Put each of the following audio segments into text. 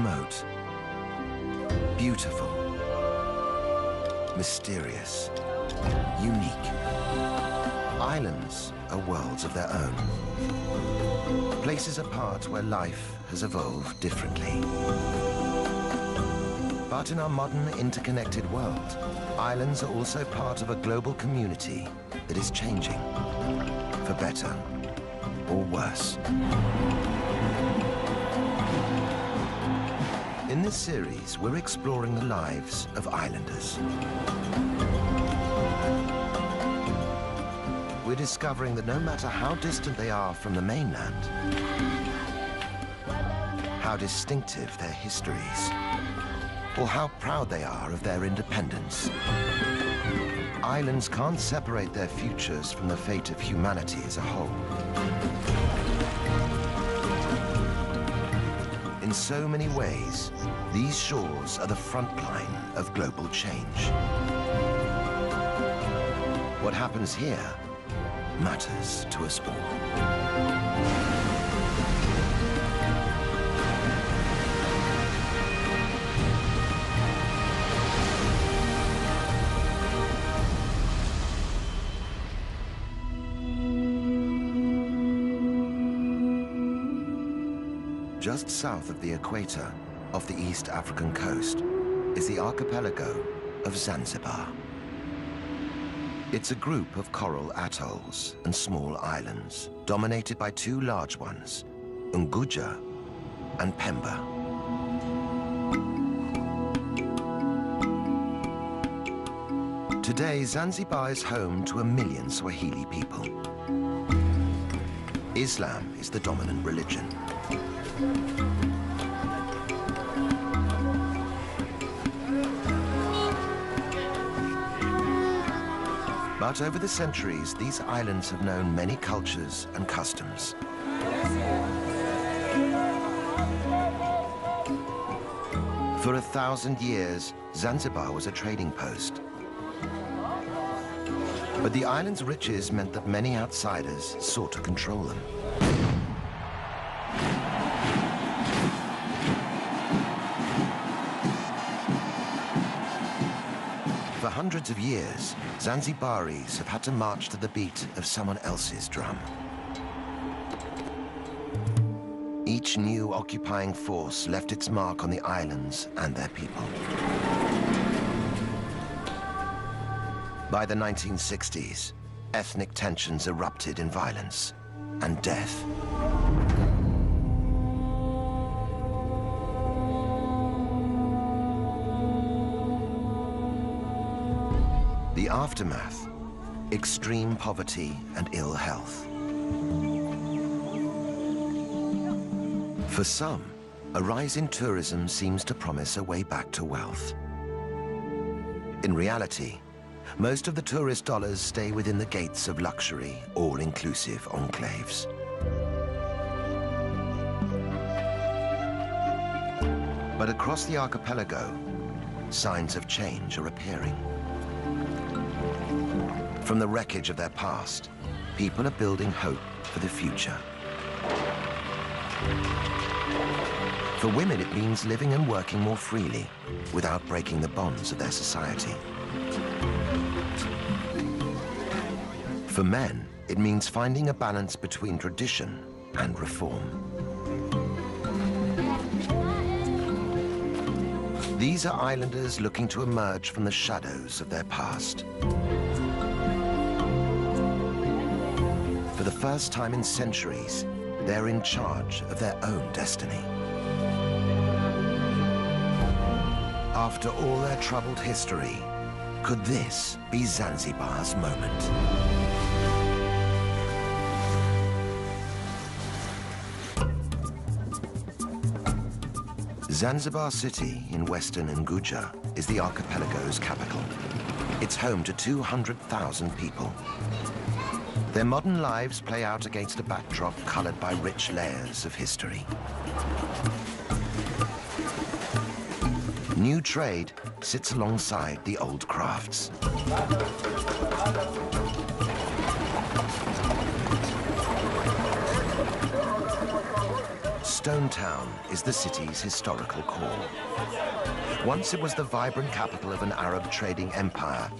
Remote, beautiful, mysterious, unique. Islands are worlds of their own. Places apart where life has evolved differently. But in our modern interconnected world, islands are also part of a global community that is changing, for better or worse. In this series, we're exploring the lives of islanders. We're discovering that no matter how distant they are from the mainland, how distinctive their histories, or how proud they are of their independence, islands can't separate their futures from the fate of humanity as a whole. In so many ways, these shores are the front line of global change. What happens here matters to us all. Just south of the equator, off the East African coast, is the archipelago of Zanzibar. It's a group of coral atolls and small islands, dominated by two large ones, Unguja and Pemba. Today, Zanzibar is home to 1 million Swahili people. Islam is the dominant religion. But over the centuries, these islands have known many cultures and customs. For 1,000 years, Zanzibar was a trading post. But the island's riches meant that many outsiders sought to control them. For hundreds of years, Zanzibaris have had to march to the beat of someone else's drum. Each new occupying force left its mark on the islands and their people. By the 1960s, ethnic tensions erupted in violence and death. The aftermath, extreme poverty and ill health. For some, a rise in tourism seems to promise a way back to wealth. In reality, most of the tourist dollars stay within the gates of luxury, all-inclusive enclaves. But across the archipelago, signs of change are appearing. From the wreckage of their past, people are building hope for the future. For women, it means living and working more freely without breaking the bonds of their society. For men, it means finding a balance between tradition and reform. These are islanders looking to emerge from the shadows of their past. For the first time in centuries, they're in charge of their own destiny. After all their troubled history, could this be Zanzibar's moment? Zanzibar City in western Unguja is the archipelago's capital. It's home to 200,000 people. Their modern lives play out against a backdrop colored by rich layers of history. New trade sits alongside the old crafts. stone town is the city's historical core. Once it was the vibrant capital of an Arab trading empire,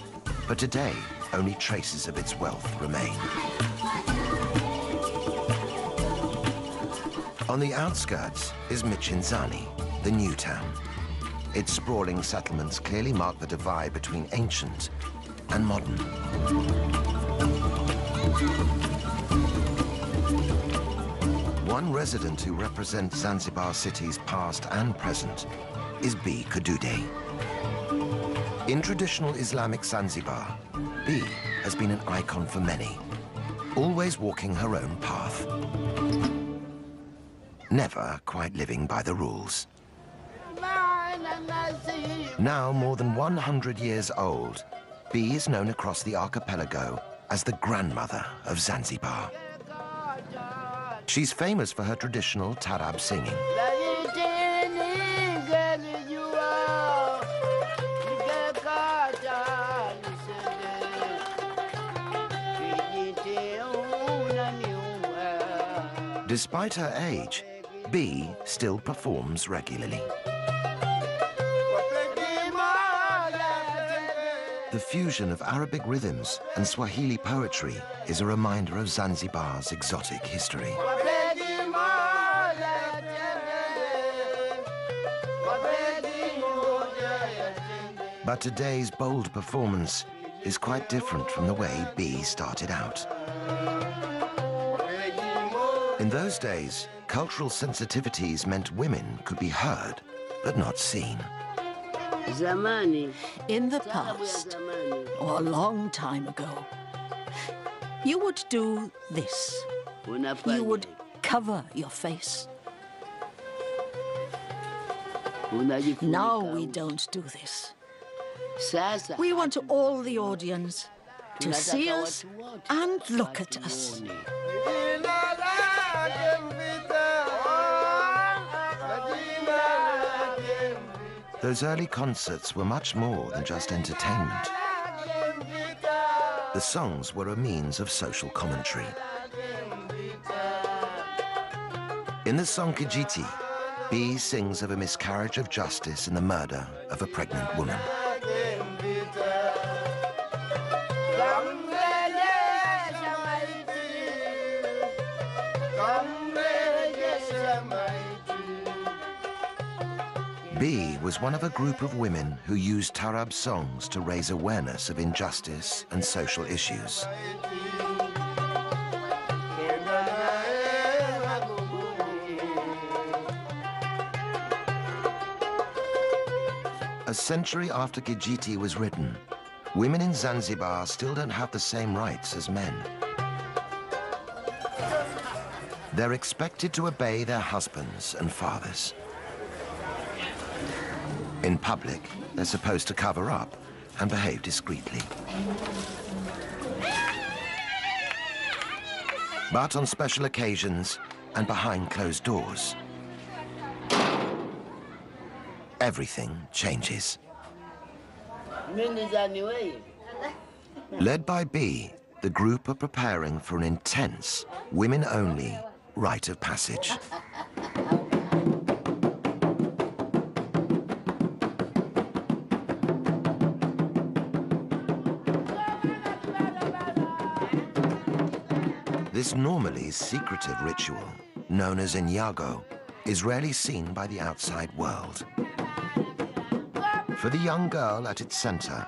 but today only traces of its wealth remain. On the outskirts is Michinzani, the new town. Its sprawling settlements clearly mark the divide between ancient and modern. One resident who represents Zanzibar city's past and present is B. Kadude. In traditional Islamic Zanzibar, B has been an icon for many, always walking her own path, never quite living by the rules. Now more than 100 years old, B is known across the archipelago as the grandmother of Zanzibar. She's famous for her traditional tarab singing. Despite her age, B still performs regularly. The fusion of Arabic rhythms and Swahili poetry is a reminder of Zanzibar's exotic history. But today's bold performance is quite different from the way B started out. In those days, cultural sensitivities meant women could be heard, but not seen. In the past, or a long time ago, you would do this. You would cover your face. Now we don't do this. We want all the audience to see us and look at us. Those early concerts were much more than just entertainment. The songs were a means of social commentary. In the song Kijiti, B sings of a miscarriage of justice and the murder of a pregnant woman. B was one of a group of women who used tarab songs to raise awareness of injustice and social issues. A century after Kijiti was written, women in Zanzibar still don't have the same rights as men. They're expected to obey their husbands and fathers. In public, they're supposed to cover up and behave discreetly. But on special occasions and behind closed doors, everything changes. Led by B, the group are preparing for an intense, women-only rite of passage. This normally secretive ritual, known as Inyago, is rarely seen by the outside world. For the young girl at its center,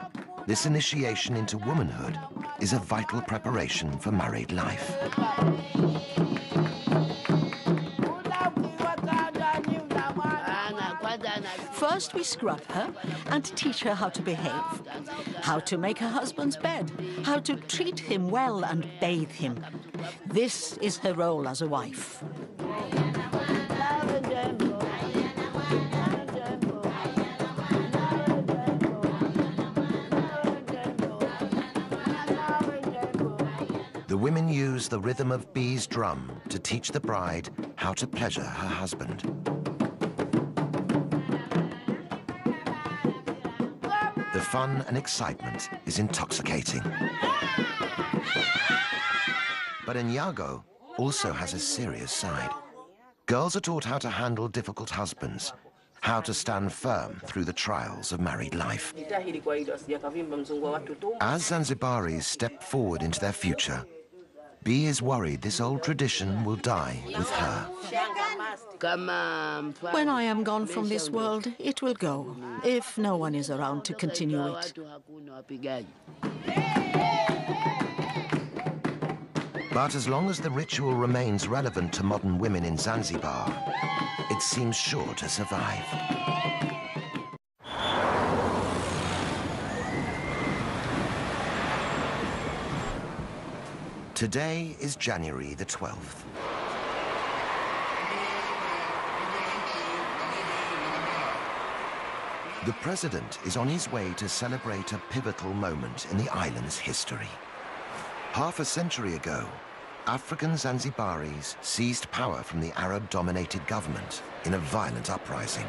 this initiation into womanhood is a vital preparation for married life. First, we scrub her and teach her how to behave, how to make her husband's bed, how to treat him well and bathe him. This is her role as a wife. The women use the rhythm of B's drum to teach the bride how to pleasure her husband. The fun and excitement is intoxicating. But Inyago also has a serious side. Girls are taught how to handle difficult husbands, how to stand firm through the trials of married life. As Zanzibaris step forward into their future, B is worried this old tradition will die with her. When I am gone from this world, it will go, if no one is around to continue it. But as long as the ritual remains relevant to modern women in Zanzibar, it seems sure to survive. Today is January the 12th. The president is on his way to celebrate a pivotal moment in the island's history. Half a century ago, African Zanzibaris seized power from the Arab-dominated government in a violent uprising.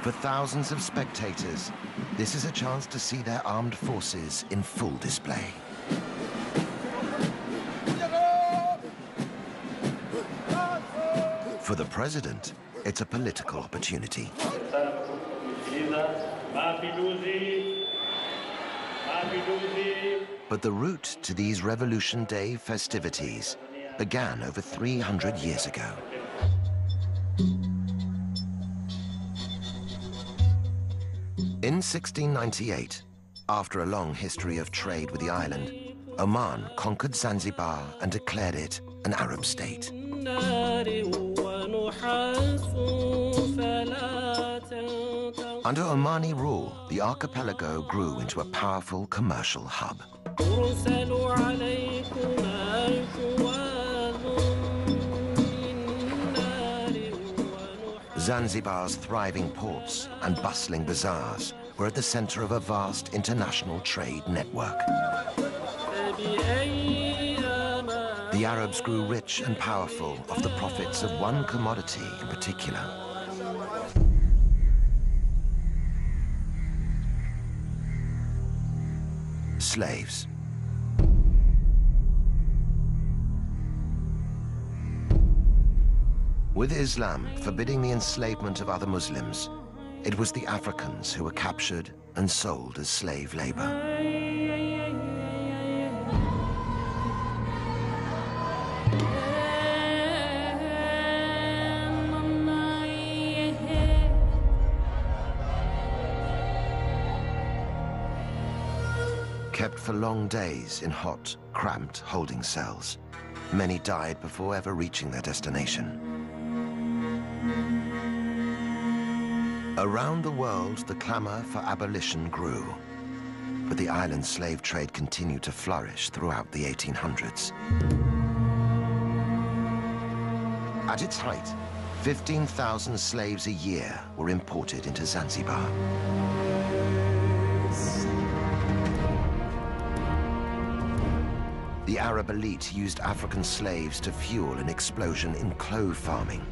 For thousands of spectators, this is a chance to see their armed forces in full display. For the president, it's a political opportunity. But the route to these Revolution Day festivities began over 300 years ago. In 1698, after a long history of trade with the island, Oman conquered Zanzibar and declared it an Arab state. Under Omani rule, the archipelago grew into a powerful commercial hub. Zanzibar's thriving ports and bustling bazaars were at the center of a vast international trade network. The Arabs grew rich and powerful off the profits of one commodity in particular. Slaves. With Islam forbidding the enslavement of other Muslims, it was the Africans who were captured and sold as slave labor. Kept for long days in hot, cramped holding cells, many died before ever reaching their destination. Around the world, the clamor for abolition grew, but the island slave trade continued to flourish throughout the 1800s. At its height, 15,000 slaves a year were imported into Zanzibar. The Arab elite used African slaves to fuel an explosion in clove farming.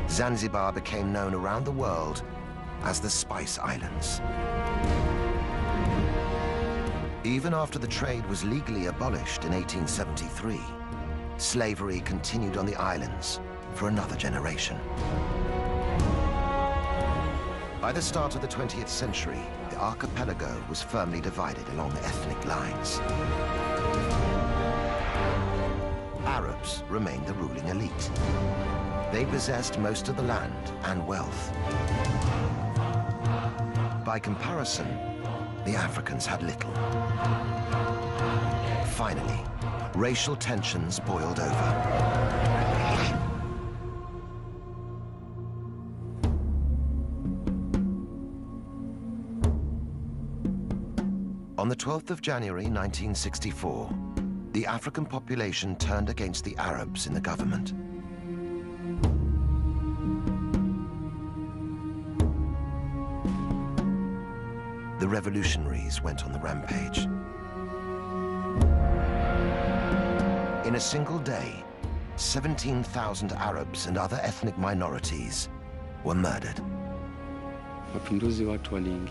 Zanzibar became known around the world as the Spice Islands. Even after the trade was legally abolished in 1873, slavery continued on the islands for another generation. By the start of the 20th century, the archipelago was firmly divided along ethnic lines. Arabs remained the ruling elite. They possessed most of the land and wealth. By comparison, the Africans had little. Finally, racial tensions boiled over. On the 12th of January 1964, the African population turned against the Arabs in the government. The revolutionaries went on the rampage. In a single day, 17,000 Arabs and other ethnic minorities were murdered.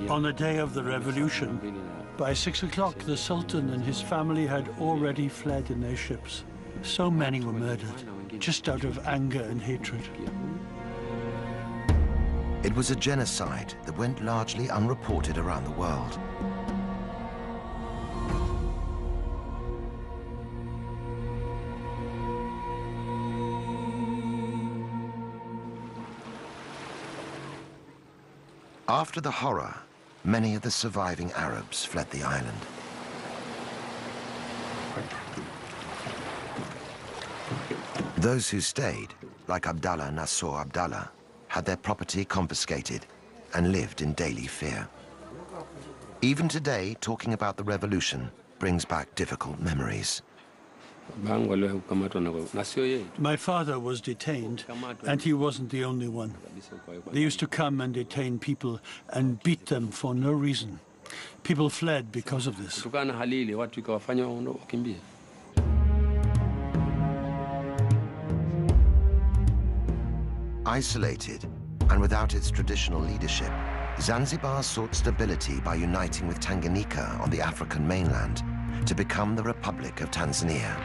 On the day of the revolution, by 6 o'clock, the Sultan and his family had already fled in their ships. So many were murdered, just out of anger and hatred. It was a genocide that went largely unreported around the world. After the horror, many of the surviving Arabs fled the island. Those who stayed, like Abdallah Nasser Abdallah, had their property confiscated and lived in daily fear. Even today, talking about the revolution brings back difficult memories. My father was detained, and he wasn't the only one. They used to come and detain people and beat them for no reason. People fled because of this. Isolated and without its traditional leadership, Zanzibar sought stability by uniting with Tanganyika on the African mainland to become the Republic of Tanzania.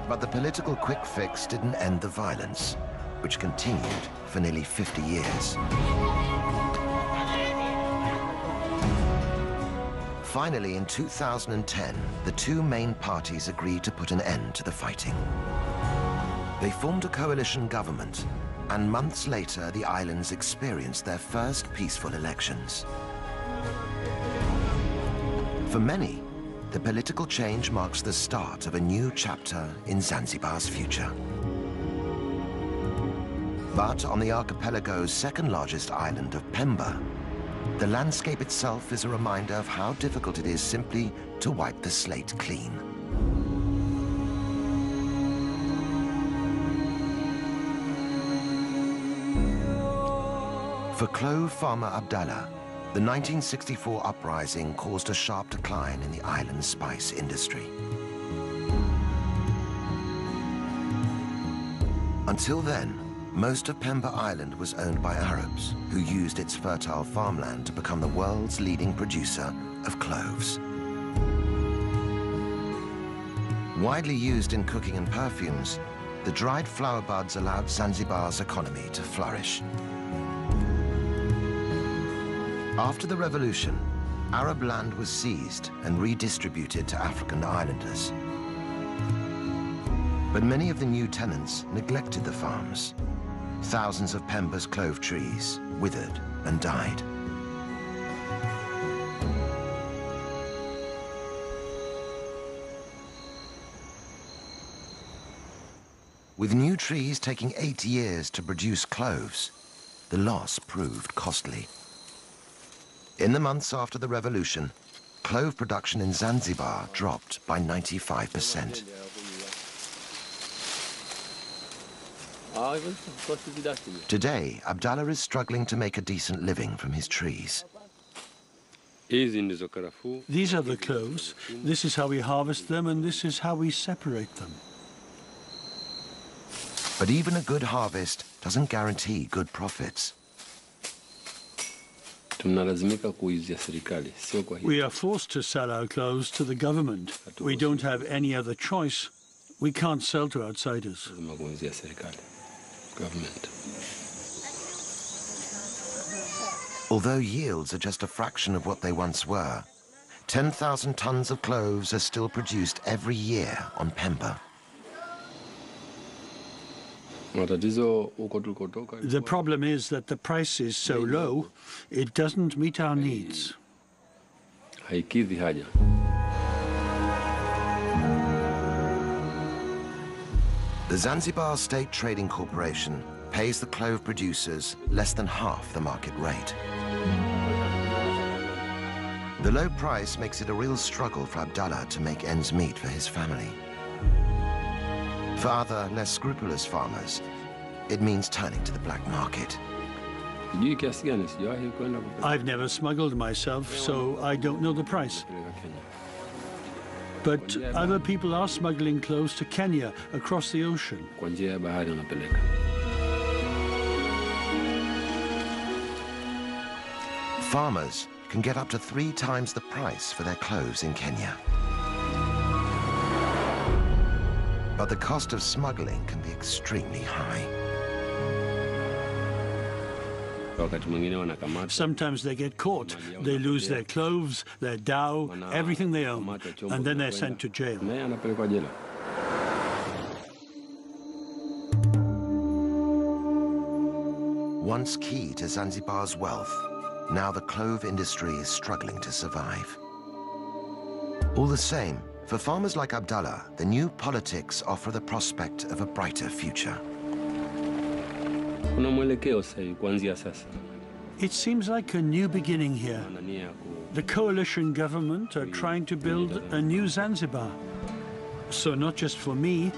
But the political quick fix didn't end the violence, which continued for nearly 50 years. Finally, in 2010, the two main parties agreed to put an end to the fighting. They formed a coalition government, and months later, the islands experienced their first peaceful elections. For many, the political change marks the start of a new chapter in Zanzibar's future. But on the archipelago's second largest island of Pemba, the landscape itself is a reminder of how difficult it is simply to wipe the slate clean. For clove farmer Abdallah, the 1964 uprising caused a sharp decline in the island's spice industry. Until then, most of Pemba Island was owned by Arabs, who used its fertile farmland to become the world's leading producer of cloves. Widely used in cooking and perfumes, the dried flower buds allowed Zanzibar's economy to flourish. After the revolution, Arab land was seized and redistributed to African islanders. But many of the new tenants neglected the farms. Thousands of Pemba's clove trees withered and died. With new trees taking 8 years to produce cloves, the loss proved costly. In the months after the revolution, clove production in Zanzibar dropped by 95%. Today, Abdallah is struggling to make a decent living from his trees. These are the cloves. This is how we harvest them, and this is how we separate them. But even a good harvest doesn't guarantee good profits. We are forced to sell our cloves to the government. We don't have any other choice. We can't sell to outsiders. Although yields are just a fraction of what they once were, 10,000 tons of cloves are still produced every year on Pemba. The problem is that the price is so low, it doesn't meet our needs. The Zanzibar State Trading Corporation pays the clove producers less than half the market rate. The low price makes it a real struggle for Abdallah to make ends meet for his family. For other, less scrupulous farmers, it means turning to the black market. I've never smuggled myself, so I don't know the price. But other people are smuggling cloves to Kenya across the ocean. Farmers can get up to 3 times the price for their cloves in Kenya. But the cost of smuggling can be extremely high. Sometimes they get caught. They lose their clothes, their dhow, everything they own, and then they're sent to jail. Once key to Zanzibar's wealth, now the clove industry is struggling to survive. All the same, for farmers like Abdallah, the new politics offer the prospect of a brighter future. It seems like a new beginning here. The coalition government are trying to build a new Zanzibar. So not just for me,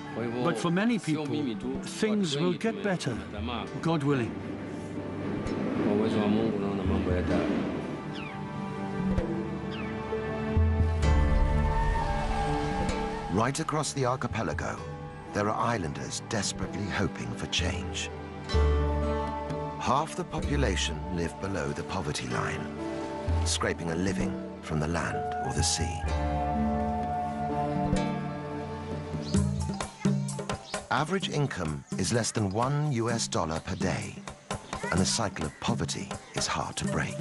but for many people, things will get better, God willing. Right across the archipelago, there are islanders desperately hoping for change. Half the population live below the poverty line, scraping a living from the land or the sea. Average income is less than $1 per day, and the cycle of poverty is hard to break.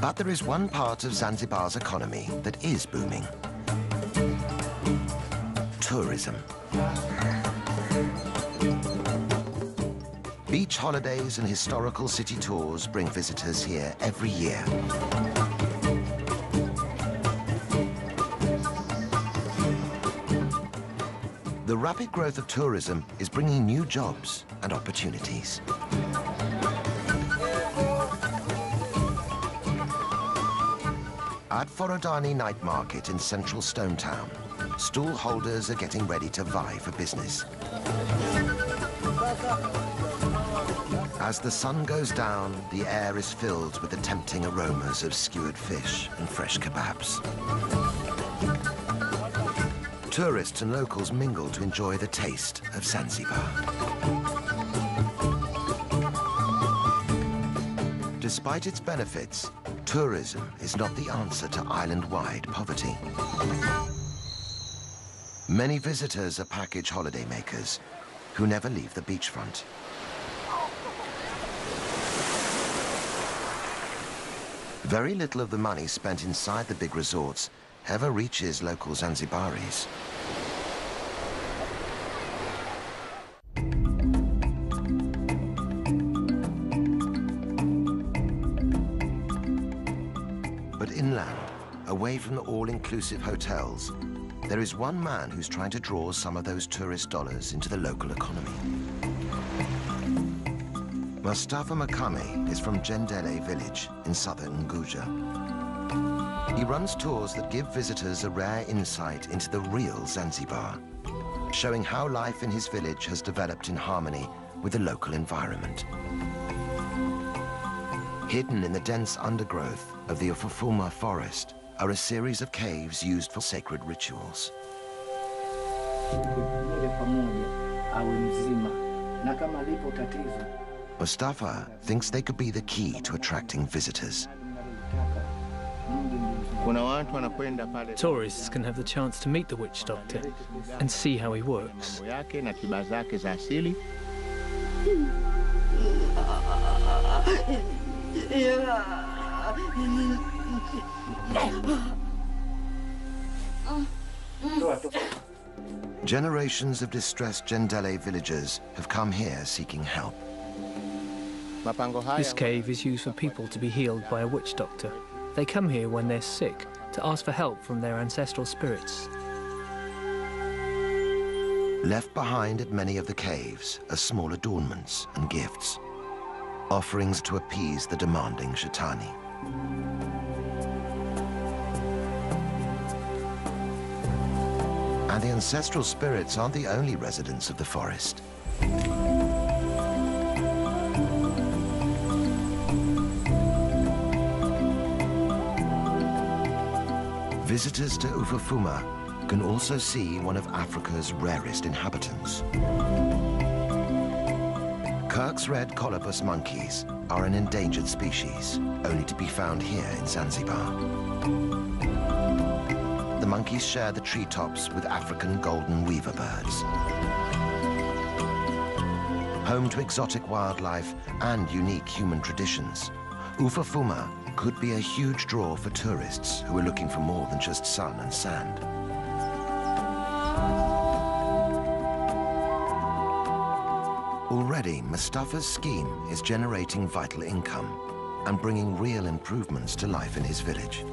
But there is one part of Zanzibar's economy that is booming: tourism. Beach holidays and historical city tours bring visitors here every year. The rapid growth of tourism is bringing new jobs and opportunities. At Forodani Night Market in central Stone Town, stall holders are getting ready to vie for business. As the sun goes down, the air is filled with the tempting aromas of skewered fish and fresh kebabs. Tourists and locals mingle to enjoy the taste of Zanzibar. Despite its benefits, tourism is not the answer to island-wide poverty. Many visitors are package holidaymakers who never leave the beachfront. Very little of the money spent inside the big resorts ever reaches local Zanzibaris. But inland, away from the all-inclusive hotels, there is one man who's trying to draw some of those tourist dollars into the local economy. Mustafa Makame is from Jendele village in southern Unguja. He runs tours that give visitors a rare insight into the real Zanzibar, showing how life in his village has developed in harmony with the local environment. Hidden in the dense undergrowth of the Ufufuma forest are a series of caves used for sacred rituals. Mustafa thinks they could be the key to attracting visitors. Tourists can have the chance to meet the witch doctor and see how he works. Generations of distressed Jendele villagers have come here seeking help. This cave is used for people to be healed by a witch doctor. They come here when they're sick to ask for help from their ancestral spirits. Left behind at many of the caves are small adornments and gifts, offerings to appease the demanding Shaitani. And the ancestral spirits aren't the only residents of the forest. Visitors to Ufufuma can also see one of Africa's rarest inhabitants. Kirk's red colobus monkeys are an endangered species, only to be found here in Zanzibar. The monkeys share the treetops with African golden weaver birds. Home to exotic wildlife and unique human traditions, Ufafuma could be a huge draw for tourists who are looking for more than just sun and sand. Already, Mustafa's scheme is generating vital income and bringing real improvements to life in his village.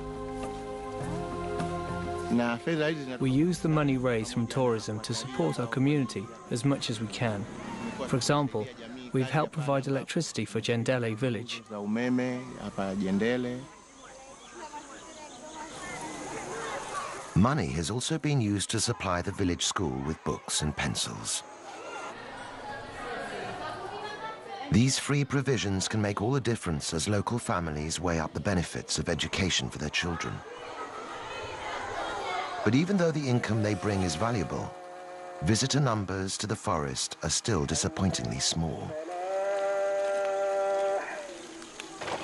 We use the money raised from tourism to support our community as much as we can. For example, we've helped provide electricity for Jendele village. Money has also been used to supply the village school with books and pencils. These free provisions can make all the difference as local families weigh up the benefits of education for their children. But even though the income they bring is valuable, visitor numbers to the forest are still disappointingly small.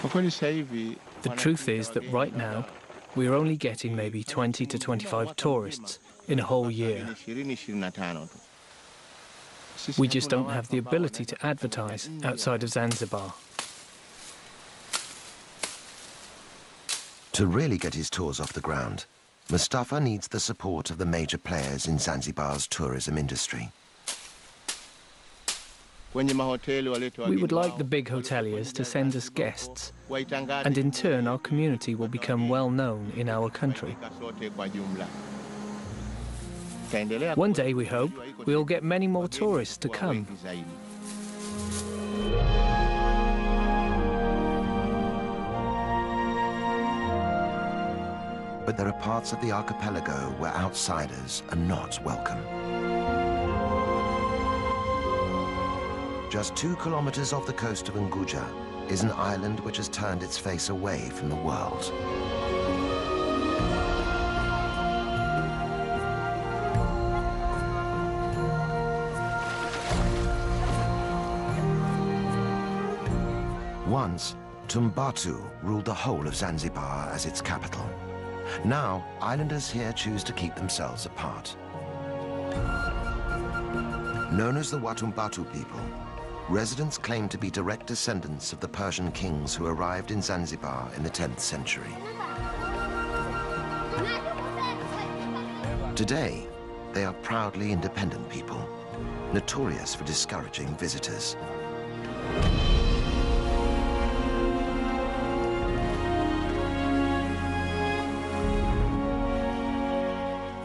The truth is that right now, we are only getting maybe 20 to 25 tourists in a whole year. We just don't have the ability to advertise outside of Zanzibar. To really get his tours off the ground, Mustafa needs the support of the major players in Zanzibar's tourism industry. We would like the big hoteliers to send us guests, and in turn our community will become well known in our country. One day, we hope, we'll get many more tourists to come. But there are parts of the archipelago where outsiders are not welcome. Just 2 kilometers off the coast of Unguja is an island which has turned its face away from the world. Once, Tumbatu ruled the whole of Zanzibar as its capital. Now, islanders here choose to keep themselves apart. Known as the Watumbatu people, residents claim to be direct descendants of the Persian kings who arrived in Zanzibar in the 10th century. Today, they are proudly independent people, notorious for discouraging visitors.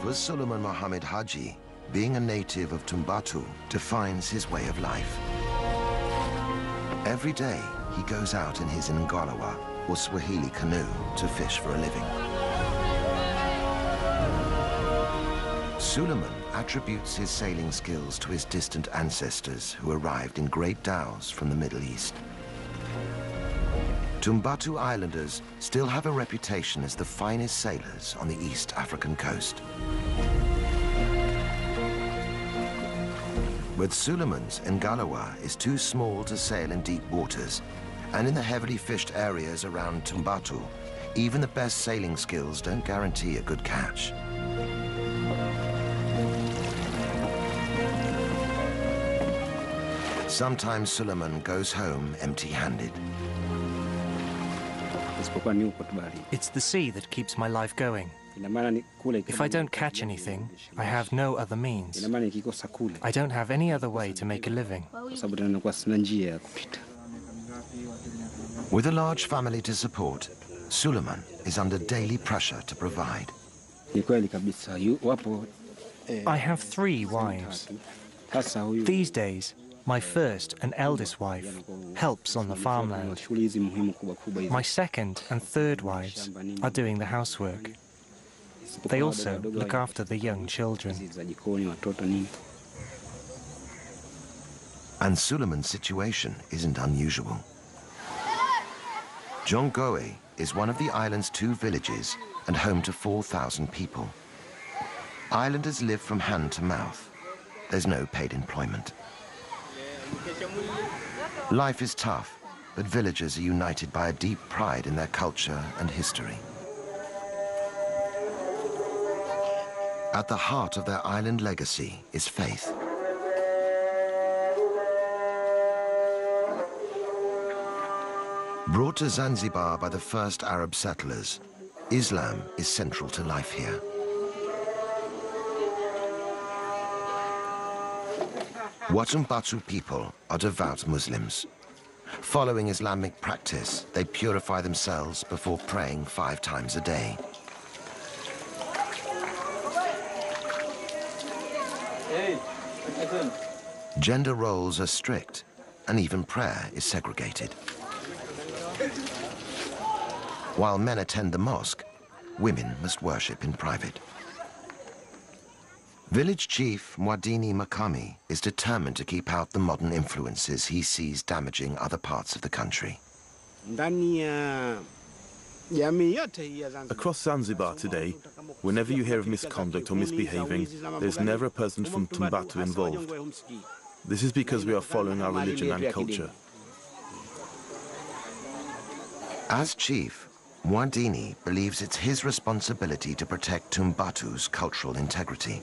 For Suleiman Mohammed Haji, being a native of Tumbatu defines his way of life. Every day, he goes out in his Ngalawa, or Swahili canoe, to fish for a living. Suleiman attributes his sailing skills to his distant ancestors who arrived in great dhows from the Middle East. Tumbatu Islanders still have a reputation as the finest sailors on the East African coast. But Suleiman's Ngalawa is too small to sail in deep waters, and in the heavily fished areas around Tumbatu, even the best sailing skills don't guarantee a good catch. Sometimes Suleiman goes home empty-handed. It's the sea that keeps my life going. If I don't catch anything, I have no other means. I don't have any other way to make a living. With a large family to support, Suleiman is under daily pressure to provide. I have 3 wives. These days, my first and eldest wife helps on the farmland. My second and third wives are doing the housework. They also look after the young children. And Suleiman's situation isn't unusual. Jongoe is one of the island's 2 villages and home to 4,000 people. Islanders live from hand to mouth. There's no paid employment. Life is tough, but villagers are united by a deep pride in their culture and history. At the heart of their island legacy is faith. Brought to Zanzibar by the first Arab settlers, Islam is central to life here. Watumbatu people are devout Muslims. Following Islamic practice, they purify themselves before praying 5 times a day. Gender roles are strict, and even prayer is segregated. While men attend the mosque, women must worship in private. Village chief Mwadini Makami is determined to keep out the modern influences he sees damaging other parts of the country. Across Zanzibar today, whenever you hear of misconduct or misbehaving, there's never a person from Tumbatu involved. This is because we are following our religion and culture. As chief, Mwadini believes it's his responsibility to protect Tumbatu's cultural integrity.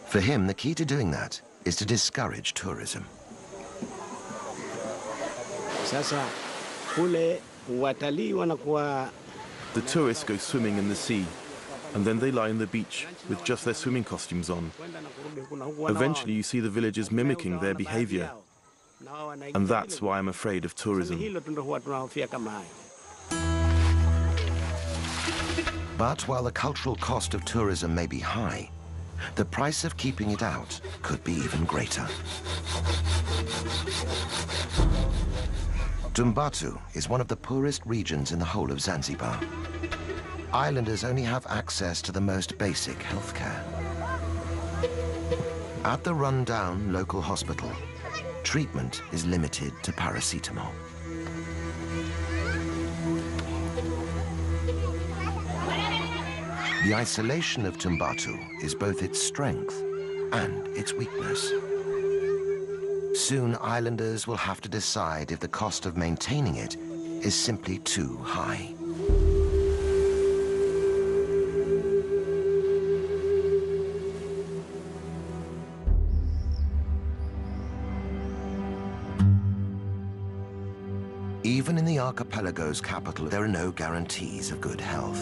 For him, the key to doing that is to discourage tourism. The tourists go swimming in the sea, and then they lie on the beach with just their swimming costumes on. Eventually, you see the villagers mimicking their behavior, and that's why I'm afraid of tourism. But while the cultural cost of tourism may be high, the price of keeping it out could be even greater. Tumbatu is one of the poorest regions in the whole of Zanzibar. Islanders only have access to the most basic healthcare. At the run-down local hospital, treatment is limited to paracetamol. The isolation of Tumbatu is both its strength and its weakness. Soon, islanders will have to decide if the cost of maintaining it is simply too high. Even in the archipelago's capital, there are no guarantees of good health.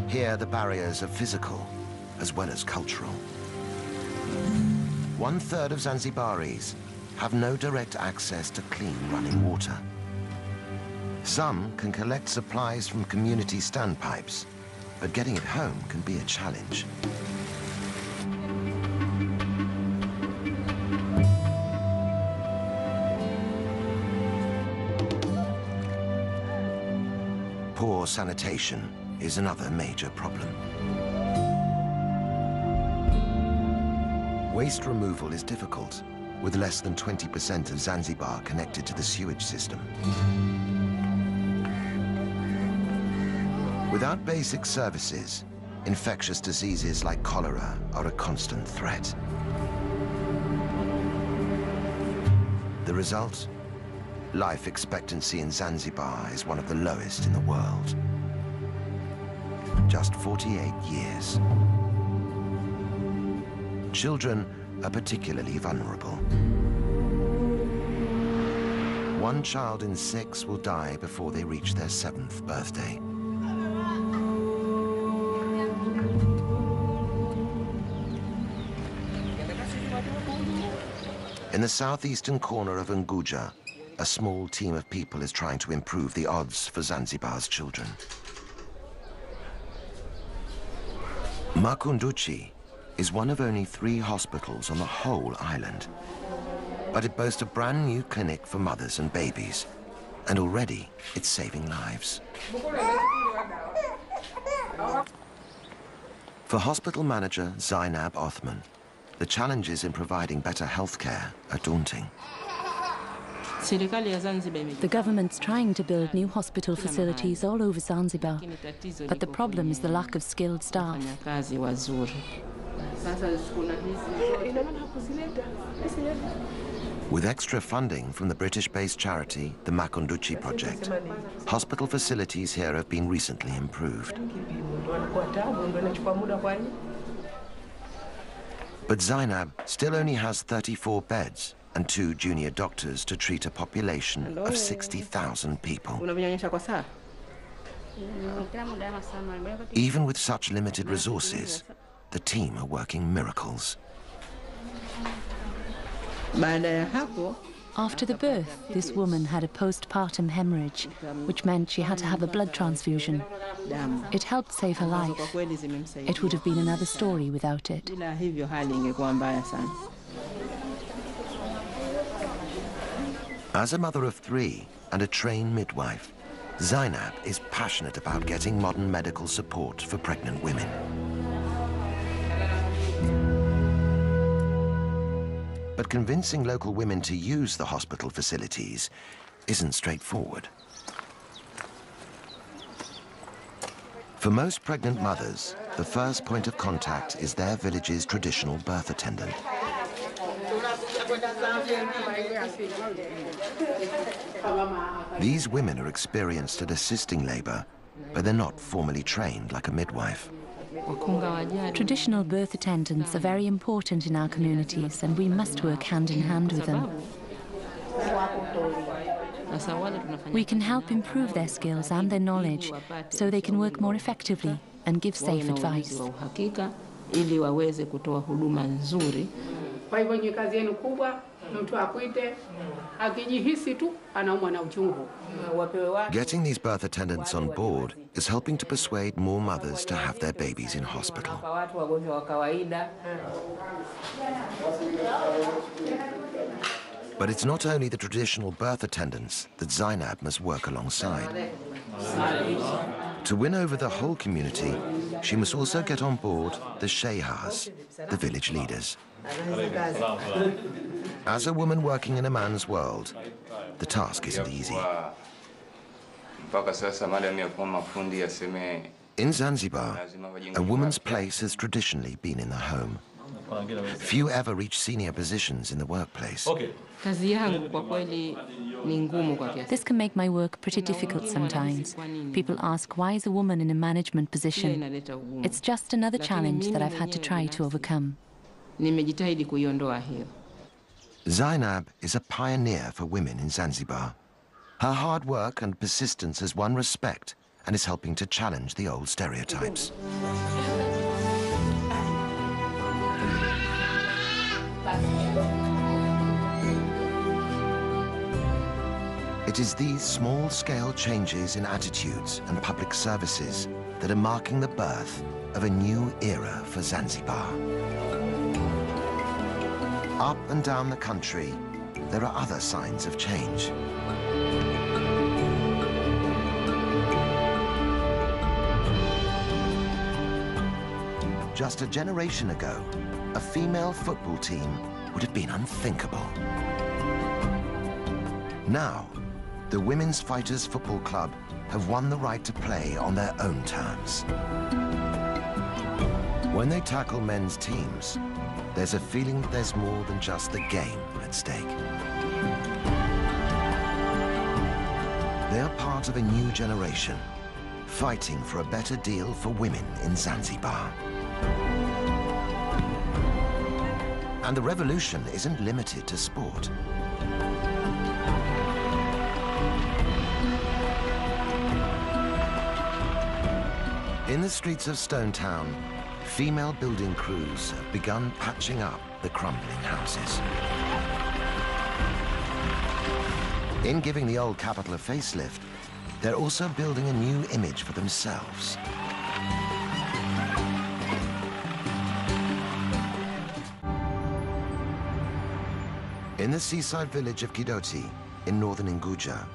Here, the barriers are physical as well as cultural. 1/3 of Zanzibaris have no direct access to clean running water. Some can collect supplies from community standpipes, but getting it home can be a challenge. Poor sanitation is another major problem. Waste removal is difficult, with less than 20% of Zanzibar connected to the sewage system. Without basic services, infectious diseases like cholera are a constant threat. The result? Life expectancy in Zanzibar is one of the lowest in the world. Just 48 years. Children are particularly vulnerable. 1 child in 6 will die before they reach their 7th birthday. In the southeastern corner of Unguja, a small team of people is trying to improve the odds for Zanzibar's children. Makunduchi is one of only 3 hospitals on the whole island. But it boasts a brand new clinic for mothers and babies. And already, it's saving lives. For hospital manager Zainab Othman, the challenges in providing better healthcare are daunting. The government's trying to build new hospital facilities all over Zanzibar, but the problem is the lack of skilled staff. With extra funding from the British-based charity, the Makunduchi Project, hospital facilities here have been recently improved. But Zainab still only has 34 beds and 2 junior doctors to treat a population of 60,000 people. Even with such limited resources, the team are working miracles. After the birth, this woman had a postpartum hemorrhage, which meant she had to have a blood transfusion. It helped save her life. It would have been another story without it. As a mother of 3 and a trained midwife, Zainab is passionate about getting modern medical support for pregnant women. But convincing local women to use the hospital facilities isn't straightforward. For most pregnant mothers, the first point of contact is their village's traditional birth attendant. These women are experienced at assisting labor, but they're not formally trained like a midwife. Traditional birth attendants are very important in our communities, and we must work hand in hand with them. We can help improve their skills and their knowledge so they can work more effectively and give safe advice. Getting these birth attendants on board is helping to persuade more mothers to have their babies in hospital. But it's not only the traditional birth attendants that Zainab must work alongside. To win over the whole community, she must also get on board the shehas, the village leaders. As a woman working in a man's world, the task isn't easy. In Zanzibar, a woman's place has traditionally been in the home. Few ever reach senior positions in the workplace. This can make my work pretty difficult sometimes. People ask, why is a woman in a management position? It's just another challenge that I've had to try to overcome. Zainab is a pioneer for women in Zanzibar. Her hard work and persistence has won respect and is helping to challenge the old stereotypes. It is these small-scale changes in attitudes and public services that are marking the birth of a new era for Zanzibar. Up and down the country, there are other signs of change. Just a generation ago, a female football team would have been unthinkable. Now, the Women's Fighters Football Club have won the right to play on their own terms. When they tackle men's teams, there's a feeling that there's more than just the game at stake. They are part of a new generation, fighting for a better deal for women in Zanzibar. And the revolution isn't limited to sport. In the streets of Stone Town, female building crews have begun patching up the crumbling houses. In giving the old capital a facelift, they're also building a new image for themselves. In the seaside village of Kidoti, in northern Unguja,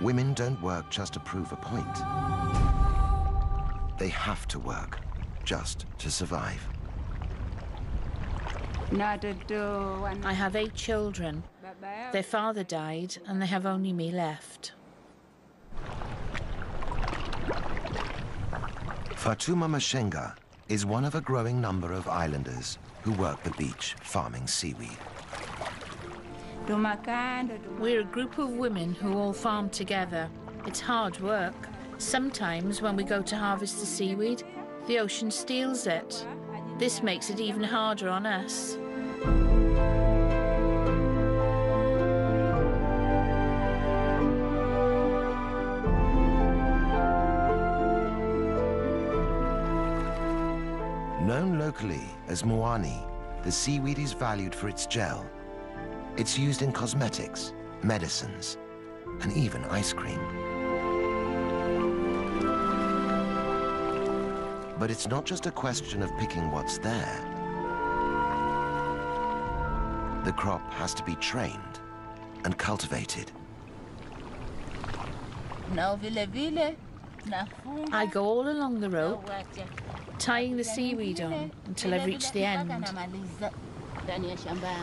women don't work just to prove a point. They have to work just to survive. I have 8 children. Their father died, and they have only me left. Fatuma Mashenga is one of a growing number of islanders who work the beach farming seaweed. We're a group of women who all farm together. It's hard work. Sometimes when we go to harvest the seaweed, the ocean steals it. This makes it even harder on us. Known locally as moani, the seaweed is valued for its gel. It's used in cosmetics, medicines, and even ice cream. But it's not just a question of picking what's there. The crop has to be trained and cultivated. I go all along the rope, tying the seaweed on until I reach the end.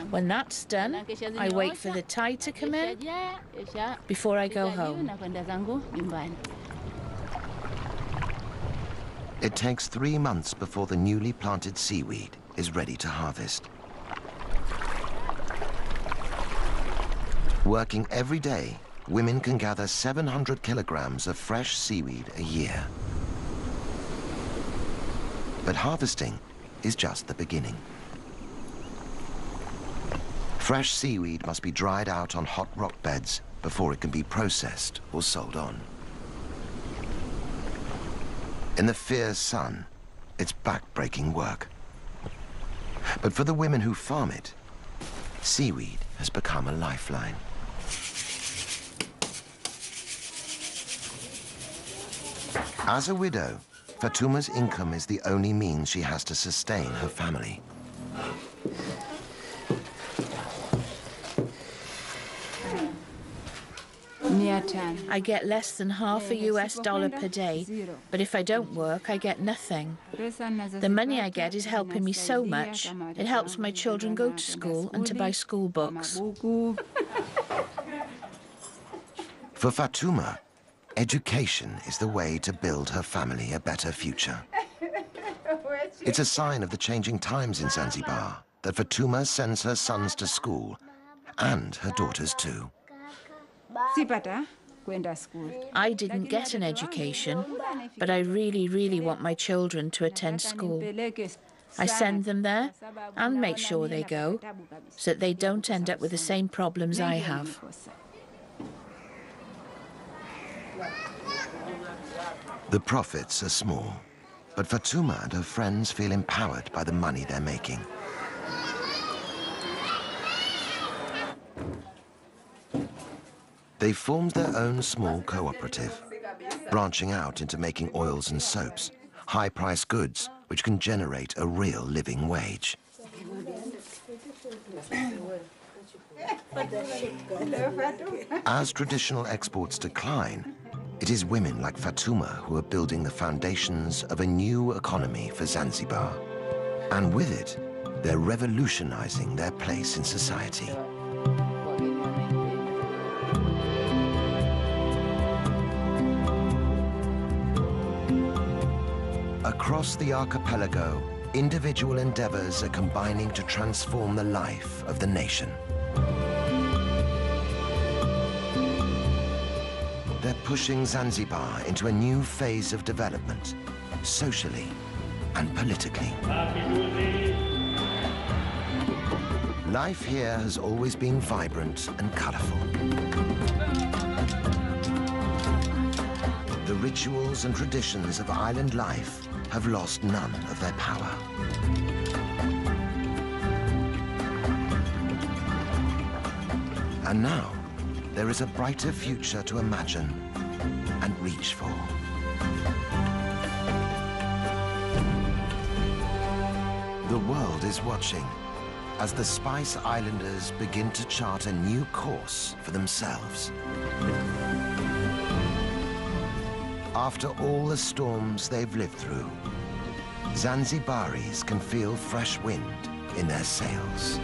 When that's done, I wait for the tide to come in before I go home. It takes 3 months before the newly planted seaweed is ready to harvest. Working every day, women can gather 700 kilograms of fresh seaweed a year. But harvesting is just the beginning. Fresh seaweed must be dried out on hot rock beds before it can be processed or sold on. In the fierce sun, it's back-breaking work. But for the women who farm it, seaweed has become a lifeline. As a widow, Fatuma's income is the only means she has to sustain her family. I get less than half a US dollar per day, but if I don't work, I get nothing. The money I get is helping me so much. It helps my children go to school and to buy school books. For Fatuma, education is the way to build her family a better future. It's a sign of the changing times in Zanzibar that Fatuma sends her sons to school, and her daughters too. I didn't get an education, but I really want my children to attend school. I send them there and make sure they go, so that they don't end up with the same problems I have. The profits are small, but Fatuma and her friends feel empowered by the money they're making. They formed their own small cooperative, branching out into making oils and soaps, high-priced goods which can generate a real living wage. As traditional exports decline, it is women like Fatuma who are building the foundations of a new economy for Zanzibar. And with it, they're revolutionizing their place in society. Across the archipelago, individual endeavors are combining to transform the life of the nation. They're pushing Zanzibar into a new phase of development, socially and politically. Life here has always been vibrant and colorful. The rituals and traditions of island life have lost none of their power. And now, there is a brighter future to imagine and reach for. The world is watching as the Spice Islanders begin to chart a new course for themselves. After all the storms they've lived through, Zanzibaris can feel fresh wind in their sails.